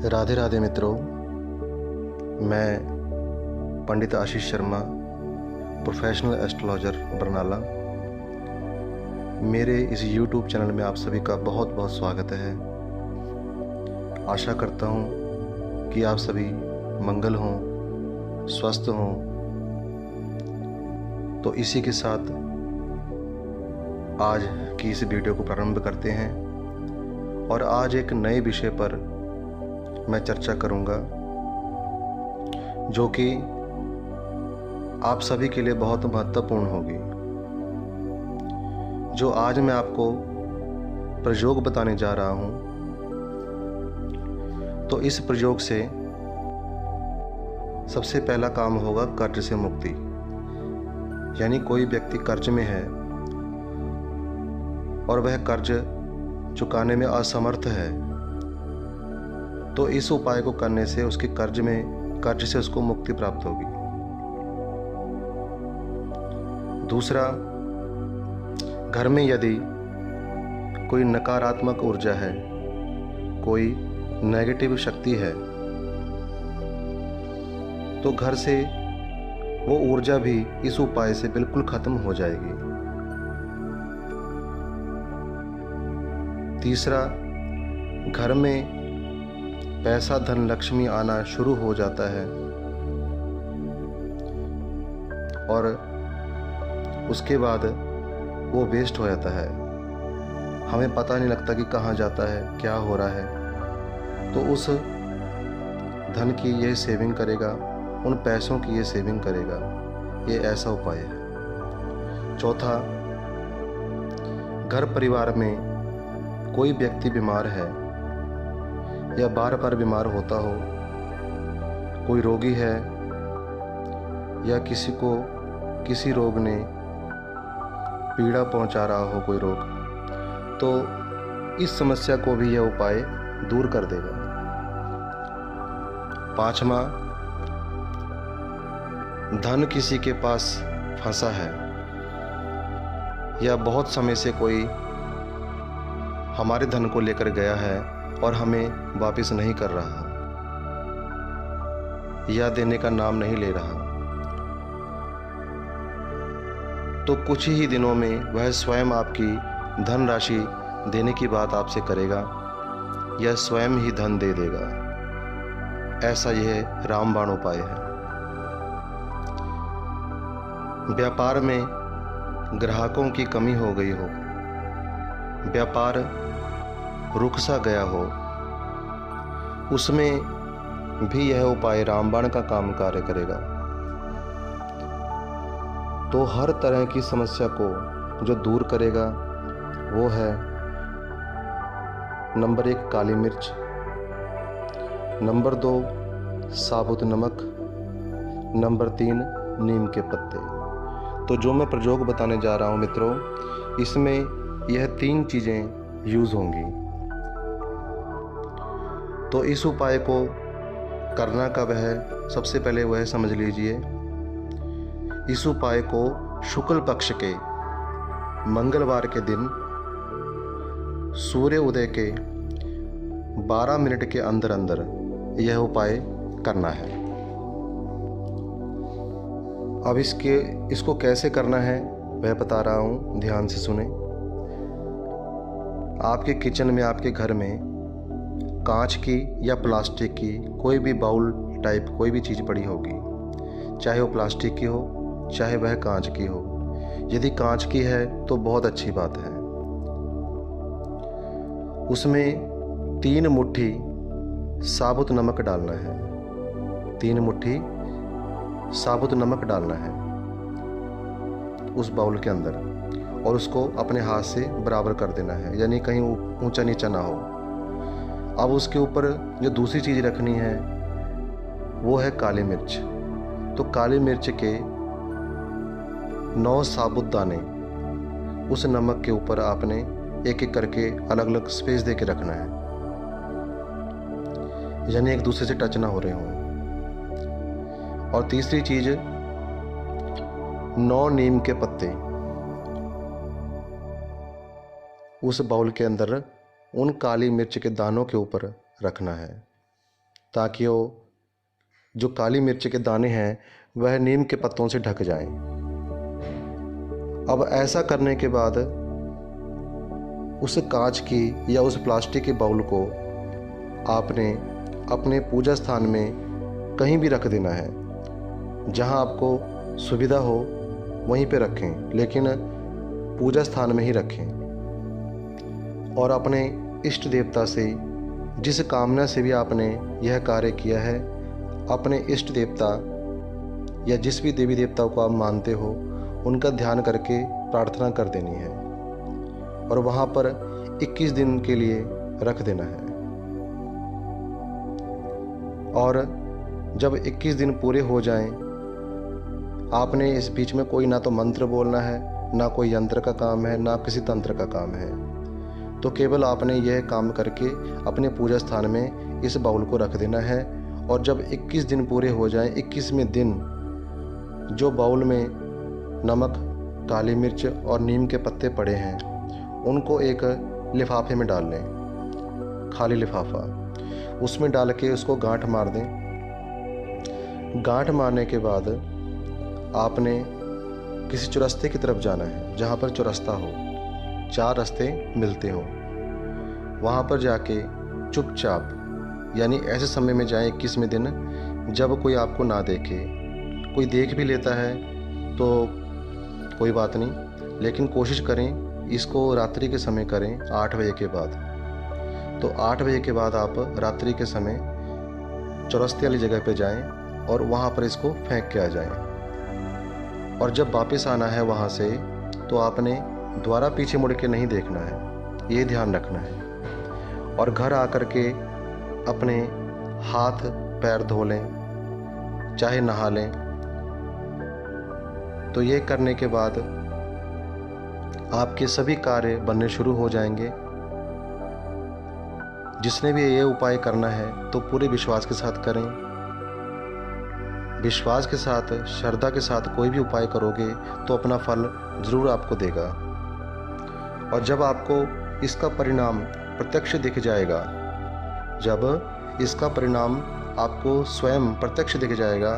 राधे राधे मित्रों, मैं पंडित Ashish Sharma, professional astrologer Barnala. मेरे इस YouTube चैनल में आप सभी का बहुत बहुत स्वागत है। आशा करता हूँ कि आप सभी मंगल हों, स्वस्थ हों। तो इसी के साथ आज की इस वीडियो को प्रारंभ करते हैं और आज एक नए विषय पर मैं चर्चा करूंगा जो कि आप सभी के लिए बहुत महत्वपूर्ण होगी। जो आज मैं आपको प्रयोग बताने जा रहा हूं, तो इस प्रयोग से सबसे पहला काम होगा कर्ज से मुक्ति। यानी कोई व्यक्ति कर्ज में है और वह कर्ज चुकाने में असमर्थ है, तो इस उपाय को करने से उसके कर्ज से उसको मुक्ति प्राप्त होगी। दूसरा, घर में यदि कोई नकारात्मक ऊर्जा है, कोई नेगेटिव शक्ति है, तो घर से वो ऊर्जा भी इस उपाय से बिल्कुल खत्म हो जाएगी। तीसरा, घर में पैसा धन लक्ष्मी आना शुरू हो जाता है और उसके बाद वो वेस्ट हो जाता है। हमें पता नहीं लगता कि कहाँ जाता है, क्या हो रहा है। तो उस धन की ये सेविंग करेगा, उन पैसों की ये सेविंग करेगा। ये ऐसा उपाय है। चौथा, घर परिवार में कोई व्यक्ति बीमार है या बार बार बीमार होता हो, कोई रोगी है या किसी को किसी रोग ने पीड़ा पहुंचा रहा हो, कोई रोग, तो इस समस्या को भी यह उपाय दूर कर देगा। पांचवा, धन किसी के पास फंसा है या बहुत समय से कोई हमारे धन को लेकर गया है और हमें वापस नहीं कर रहा या देने का नाम नहीं ले रहा, तो कुछ ही दिनों में वह स्वयं आपकी धनराशि देने की बात आपसे करेगा या स्वयं ही धन दे देगा। ऐसा यह रामबाण उपाय है। व्यापार में ग्राहकों की कमी हो गई हो, व्यापार रुक सा गया हो, उसमें भी यह उपाय रामबाण का काम कार्य करेगा। तो हर तरह की समस्या को जो दूर करेगा वो है नंबर 1 काली मिर्च, नंबर 2 साबुत नमक, नंबर 3 नीम के पत्ते। तो जो मैं प्रयोग बताने जा रहा हूँ मित्रों, इसमें यह 3 चीज़ें यूज़ होंगी। तो इस उपाय को करना कब है, सबसे पहले वह समझ लीजिए। इस उपाय को शुक्ल पक्ष के मंगलवार के दिन सूर्य उदय के 12 मिनट के अंदर अंदर यह उपाय करना है। अब इसको कैसे करना है वह बता रहा हूँ, ध्यान से सुने। आपके किचन में, आपके घर में कांच की या प्लास्टिक की कोई भी बाउल टाइप कोई भी चीज़ पड़ी होगी, चाहे वो प्लास्टिक की हो चाहे वह कांच की हो। यदि कांच की है तो बहुत अच्छी बात है। उसमें 3 मुट्ठी साबुत नमक डालना है। 3 मुट्ठी साबुत नमक डालना है उस बाउल के अंदर और उसको अपने हाथ से बराबर कर देना है, यानी कहीं ऊंचा नीचा ना हो। अब उसके ऊपर जो दूसरी चीज़ रखनी है वो है काली मिर्च। तो काली मिर्च के 9 साबुत दाने उस नमक के ऊपर आपने एक एक करके अलग अलग स्पेस दे के रखना है, यानी एक दूसरे से टच ना हो रहे हों। और तीसरी चीज़ 9 नीम के पत्ते उस बाउल के अंदर उन काली मिर्च के दानों के ऊपर रखना है। ताकि वो जो काली मिर्च के दाने हैं वह नीम के पत्तों से ढक जाएं। अब ऐसा करने के बाद उस कांच की या उस प्लास्टिक के बाउल को आपने अपने पूजा स्थान में कहीं भी रख देना है। जहां आपको सुविधा हो वहीं पे रखें, लेकिन पूजा स्थान में ही रखें। और अपने इष्ट देवता से, जिस कामना से भी आपने यह कार्य किया है, अपने इष्ट देवता या जिस भी देवी देवता को आप मानते हो उनका ध्यान करके प्रार्थना कर देनी है और वहाँ पर 21 दिन के लिए रख देना है। और जब 21 दिन पूरे हो जाएं, आपने इस बीच में कोई ना तो मंत्र बोलना है, ना कोई यंत्र का काम है, ना किसी तंत्र का काम है। तो केवल आपने यह काम करके अपने पूजा स्थान में इस बाउल को रख देना है। और जब 21 दिन पूरे हो जाएं, 21वें दिन जो बाउल में नमक, काली मिर्च और नीम के पत्ते पड़े हैं उनको एक लिफाफे में डाल लें, खाली लिफाफा। उसमें डाल के उसको गांठ मार दें। गांठ मारने के बाद आपने किसी चौरस्ते की तरफ जाना है, जहाँ पर चौरस्ता हो, 4 रास्ते मिलते हो। वहाँ पर जाके चुपचाप, यानी ऐसे समय में जाएं 21वें दिन जब कोई आपको ना देखे। कोई देख भी लेता है तो कोई बात नहीं, लेकिन कोशिश करें इसको रात्रि के समय करें, 8 बजे के बाद। तो 8 बजे के बाद आप रात्रि के समय चौरस्ते वाली जगह पे जाएं और वहाँ पर इसको फेंक के आ जाएं। और जब वापस आना है वहाँ से, तो आपने दोबारा पीछे मुड़ के नहीं देखना है, ये ध्यान रखना है। और घर आकर के अपने हाथ पैर धो लें, चाहे नहा लें। तो ये करने के बाद आपके सभी कार्य बनने शुरू हो जाएंगे। जिसने भी ये उपाय करना है तो पूरे विश्वास के साथ करें। विश्वास के साथ, श्रद्धा के साथ कोई भी उपाय करोगे तो अपना फल जरूर आपको देगा। और जब आपको इसका परिणाम प्रत्यक्ष दिख जाएगा, जब इसका परिणाम आपको स्वयं प्रत्यक्ष दिख जाएगा,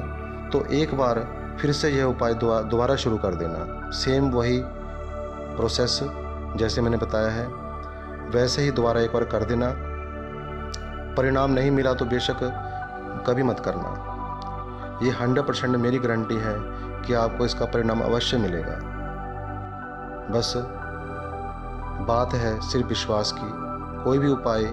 तो एक बार फिर से यह उपाय दोबारा शुरू कर देना। सेम वही प्रोसेस जैसे मैंने बताया है वैसे ही दोबारा एक बार कर देना। परिणाम नहीं मिला तो बेशक कभी मत करना। ये 100% मेरी गारंटी है कि आपको इसका परिणाम अवश्य मिलेगा। बस बात है सिर्फ विश्वास की। कोई भी उपाय,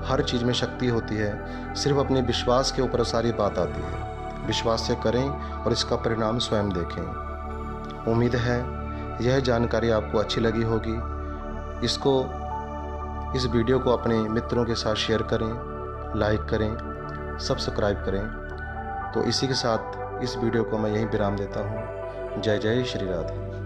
हर चीज़ में शक्ति होती है, सिर्फ अपने विश्वास के ऊपर सारी बात आती है। विश्वास से करें और इसका परिणाम स्वयं देखें। उम्मीद है यह जानकारी आपको अच्छी लगी होगी। इस वीडियो को अपने मित्रों के साथ शेयर करें, लाइक करें, सब्सक्राइब करें। तो इसी के साथ इस वीडियो को मैं यहीं विराम देता हूँ। जय जय श्री राधे।